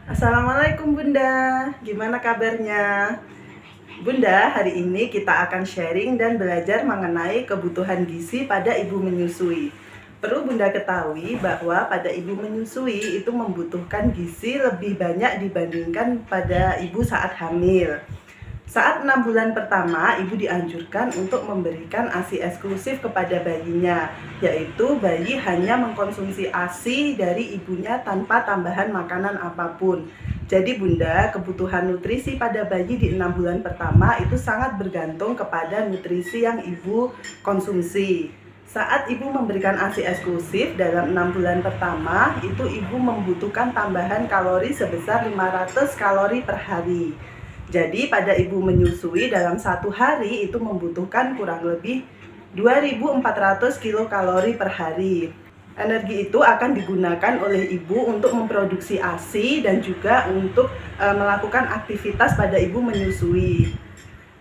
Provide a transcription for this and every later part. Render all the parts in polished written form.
Assalamualaikum Bunda, gimana kabarnya? Bunda, hari ini kita akan sharing dan belajar mengenai kebutuhan gizi pada ibu menyusui. Perlu Bunda ketahui bahwa pada ibu menyusui itu membutuhkan gizi lebih banyak dibandingkan pada ibu saat hamil. Saat 6 bulan pertama, ibu dianjurkan untuk memberikan ASI eksklusif kepada bayinya, yaitu bayi hanya mengkonsumsi ASI dari ibunya tanpa tambahan makanan apapun. Jadi Bunda, kebutuhan nutrisi pada bayi di 6 bulan pertama itu sangat bergantung kepada nutrisi yang ibu konsumsi. Saat ibu memberikan ASI eksklusif dalam 6 bulan pertama, itu ibu membutuhkan tambahan kalori sebesar 500 kalori per hari. Jadi pada ibu menyusui dalam satu hari itu membutuhkan kurang lebih 2.400 kilokalori per hari. Energi itu akan digunakan oleh ibu untuk memproduksi ASI dan juga untuk melakukan aktivitas pada ibu menyusui.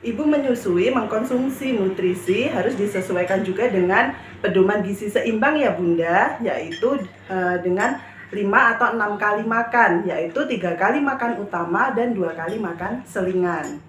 Ibu menyusui mengkonsumsi nutrisi harus disesuaikan juga dengan pedoman gizi seimbang ya Bunda, yaitu dengan 5 atau 6 kali makan, yaitu 3 kali makan utama dan 2 kali makan selingan.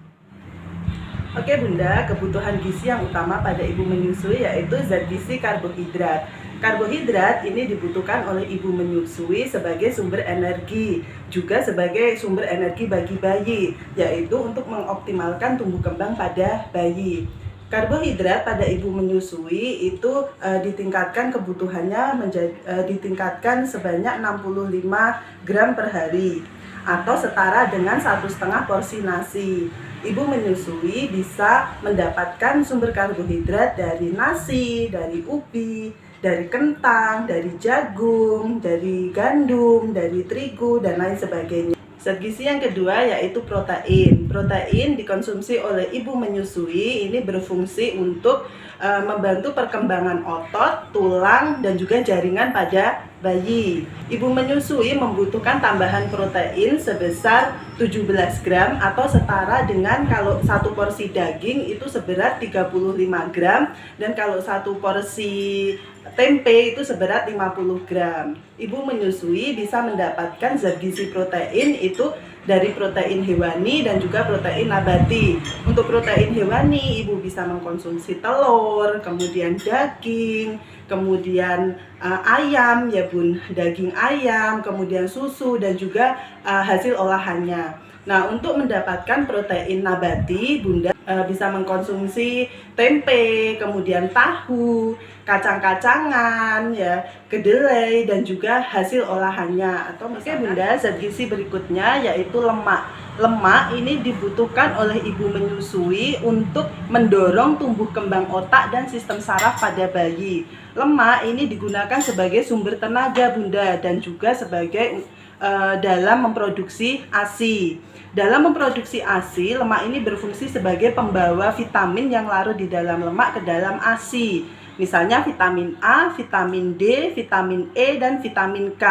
Oke Bunda, kebutuhan gizi yang utama pada ibu menyusui yaitu zat gizi karbohidrat. Karbohidrat ini dibutuhkan oleh ibu menyusui sebagai sumber energi, juga sebagai sumber energi bagi bayi, yaitu untuk mengoptimalkan tumbuh kembang pada bayi. Karbohidrat pada ibu menyusui itu ditingkatkan kebutuhannya ditingkatkan sebanyak 65 gram per hari atau setara dengan 1,5 porsi nasi. Ibu menyusui bisa mendapatkan sumber karbohidrat dari nasi, dari ubi, dari kentang, dari jagung, dari gandum, dari terigu, dan lain sebagainya. Zat gizi yang kedua yaitu protein. Protein dikonsumsi oleh ibu menyusui, ini berfungsi untuk membantu perkembangan otot, tulang, dan juga jaringan pada bayi. Ibu menyusui membutuhkan tambahan protein sebesar 17 gram atau setara dengan kalau satu porsi daging itu seberat 35 gram dan kalau satu porsi tempe itu seberat 50 gram. Ibu menyusui bisa mendapatkan zat gizi protein itu dari protein hewani dan juga protein nabati. Untuk protein hewani, ibu bisa mengkonsumsi telur, kemudian daging, kemudian ayam ya Bun, daging ayam, kemudian susu dan juga hasil olahannya. Nah, untuk mendapatkan protein nabati, Bunda bisa mengkonsumsi tempe, kemudian tahu, kacang-kacangan, ya, kedelai dan juga hasil olahannya. Atau misalnya Bunda, zat gizi berikutnya yaitu lemak. Lemak ini dibutuhkan oleh ibu menyusui untuk mendorong tumbuh kembang otak dan sistem saraf pada bayi. Lemak ini digunakan sebagai sumber tenaga Bunda dan juga sebagai dalam memproduksi ASI. Dalam memproduksi ASI, lemak ini berfungsi sebagai pembawa vitamin yang larut di dalam lemak ke dalam ASI. Misalnya vitamin A, vitamin D, vitamin E, dan vitamin K.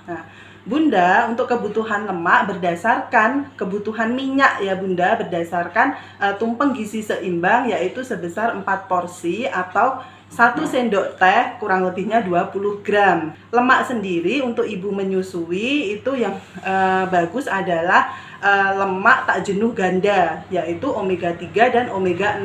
Nah, Bunda, untuk kebutuhan lemak berdasarkan kebutuhan minyak ya Bunda, berdasarkan tumpeng gizi seimbang yaitu sebesar 4 porsi atau 1 sendok teh kurang lebihnya 20 gram. Lemak sendiri untuk ibu menyusui itu yang bagus adalah lemak tak jenuh ganda, yaitu omega 3 dan omega 6.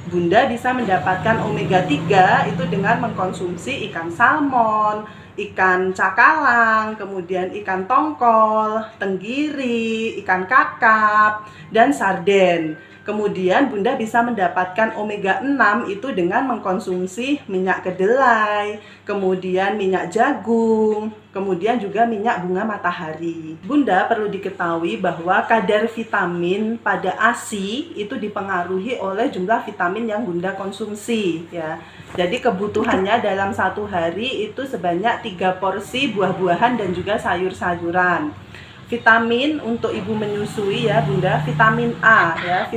Bunda bisa mendapatkan omega 3 itu dengan mengkonsumsi ikan salmon, ikan cakalang, kemudian ikan tongkol, tenggiri, ikan kakap, dan sarden. Kemudian Bunda bisa mendapatkan omega 6 itu dengan mengkonsumsi minyak kedelai, kemudian minyak jagung, kemudian juga minyak bunga matahari. Bunda perlu diketahui bahwa kadar vitamin pada ASI itu dipengaruhi oleh jumlah vitamin yang Bunda konsumsi ya. Jadi kebutuhannya dalam satu hari itu sebanyak 3 porsi buah-buahan dan juga sayur-sayuran. Vitamin untuk ibu menyusui ya Bunda, vitamin A ya.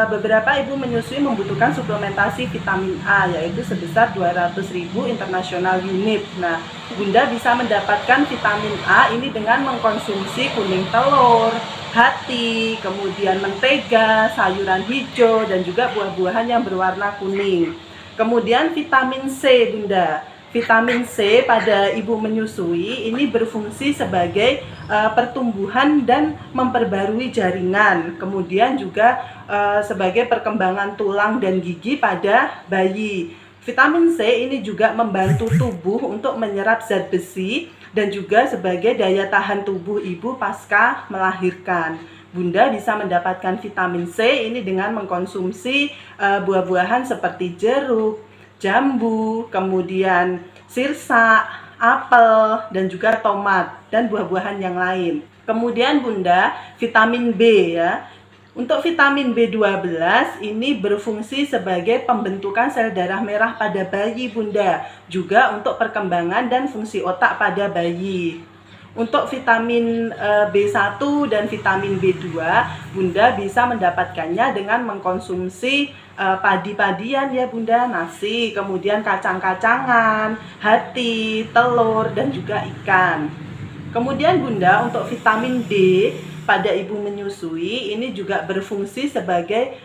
Beberapa ibu menyusui membutuhkan suplementasi vitamin A yaitu sebesar 200.000 international unit. Nah, Bunda bisa mendapatkan vitamin A ini dengan mengkonsumsi kuning telur, hati, kemudian mentega, sayuran hijau dan juga buah-buahan yang berwarna kuning. Kemudian vitamin C Bunda. Vitamin C pada ibu menyusui ini berfungsi sebagai pertumbuhan dan memperbarui jaringan, kemudian juga sebagai perkembangan tulang dan gigi pada bayi. Vitamin C ini juga membantu tubuh untuk menyerap zat besi dan juga sebagai daya tahan tubuh ibu pasca melahirkan. Bunda bisa mendapatkan vitamin C ini dengan mengkonsumsi buah-buahan seperti jeruk, jambu, kemudian sirsa, apel, dan juga tomat, dan buah-buahan yang lain. Kemudian Bunda, vitamin B ya. Untuk vitamin B12 ini berfungsi sebagai pembentukan sel darah merah pada bayi Bunda, juga untuk perkembangan dan fungsi otak pada bayi. Untuk vitamin B1 dan vitamin B2, Bunda bisa mendapatkannya dengan mengkonsumsi padi-padian ya Bunda, nasi, kemudian kacang-kacangan, hati, telur, dan juga ikan. Kemudian Bunda, untuk vitamin D pada ibu menyusui ini juga berfungsi sebagai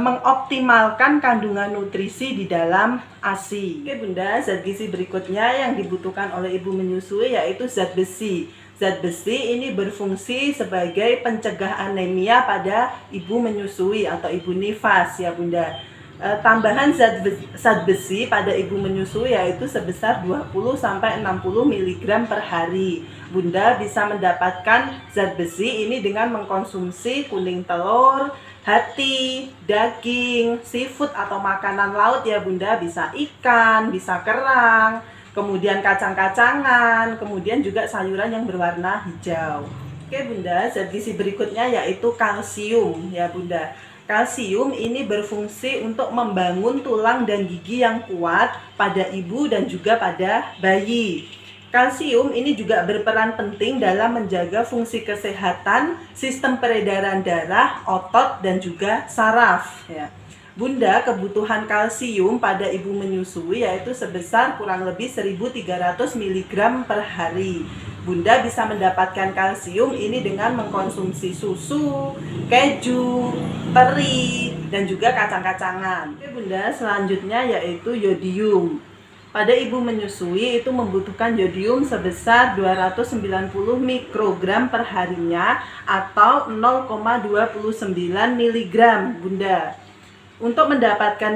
mengoptimalkan kandungan nutrisi di dalam ASI. Oke Bunda, zat gizi berikutnya yang dibutuhkan oleh ibu menyusui yaitu zat besi. Zat besi ini berfungsi sebagai pencegah anemia pada ibu menyusui atau ibu nifas ya Bunda. Tambahan zat besi pada ibu menyusui yaitu sebesar 20-60 mg per hari. Bunda bisa mendapatkan zat besi ini dengan mengkonsumsi kuning telur, hati, daging, seafood atau makanan laut ya Bunda, bisa ikan, bisa kerang, kemudian kacang-kacangan, kemudian juga sayuran yang berwarna hijau. Oke Bunda, zat gizi berikutnya yaitu kalsium ya Bunda. Kalsium ini berfungsi untuk membangun tulang dan gigi yang kuat pada ibu dan juga pada bayi. Kalsium ini juga berperan penting dalam menjaga fungsi kesehatan, sistem peredaran darah, otot, dan juga saraf. Ya. Bunda, kebutuhan kalsium pada ibu menyusui yaitu sebesar kurang lebih 1.300 mg per hari. Bunda bisa mendapatkan kalsium ini dengan mengkonsumsi susu, keju, teri, dan juga kacang-kacangan. Oke Bunda, selanjutnya yaitu yodium. Pada ibu menyusui itu membutuhkan yodium sebesar 290 mikrogram per harinya atau 0,29 mg Bunda. Untuk mendapatkan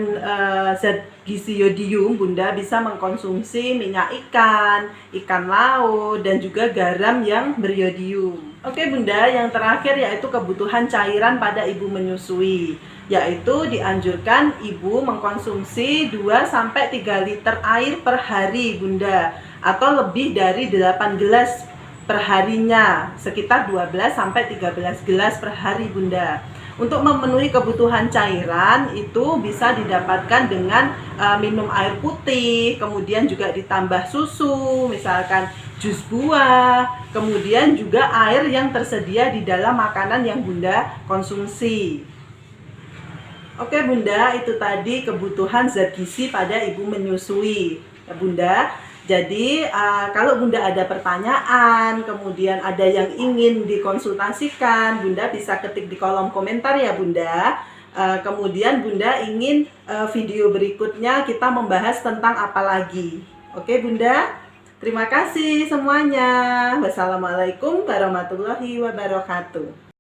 zat gizi yodium, Bunda bisa mengkonsumsi minyak ikan, ikan laut, dan juga garam yang beryodium. Oke Bunda, yang terakhir yaitu kebutuhan cairan pada ibu menyusui, yaitu dianjurkan ibu mengkonsumsi 2-3 liter air per hari Bunda, atau lebih dari 8 gelas per harinya, sekitar 12-13 gelas per hari Bunda. Untuk memenuhi kebutuhan cairan itu bisa didapatkan dengan minum air putih, kemudian juga ditambah susu, misalkan jus buah, kemudian juga air yang tersedia di dalam makanan yang Bunda konsumsi. Oke Bunda, itu tadi kebutuhan zat gizi pada ibu menyusui ya Bunda. Jadi kalau Bunda ada pertanyaan, kemudian ada yang ingin dikonsultasikan, Bunda bisa ketik di kolom komentar ya Bunda. Kemudian Bunda ingin video berikutnya kita membahas tentang apa lagi. Oke Bunda, terima kasih semuanya. Wassalamualaikum warahmatullahi wabarakatuh.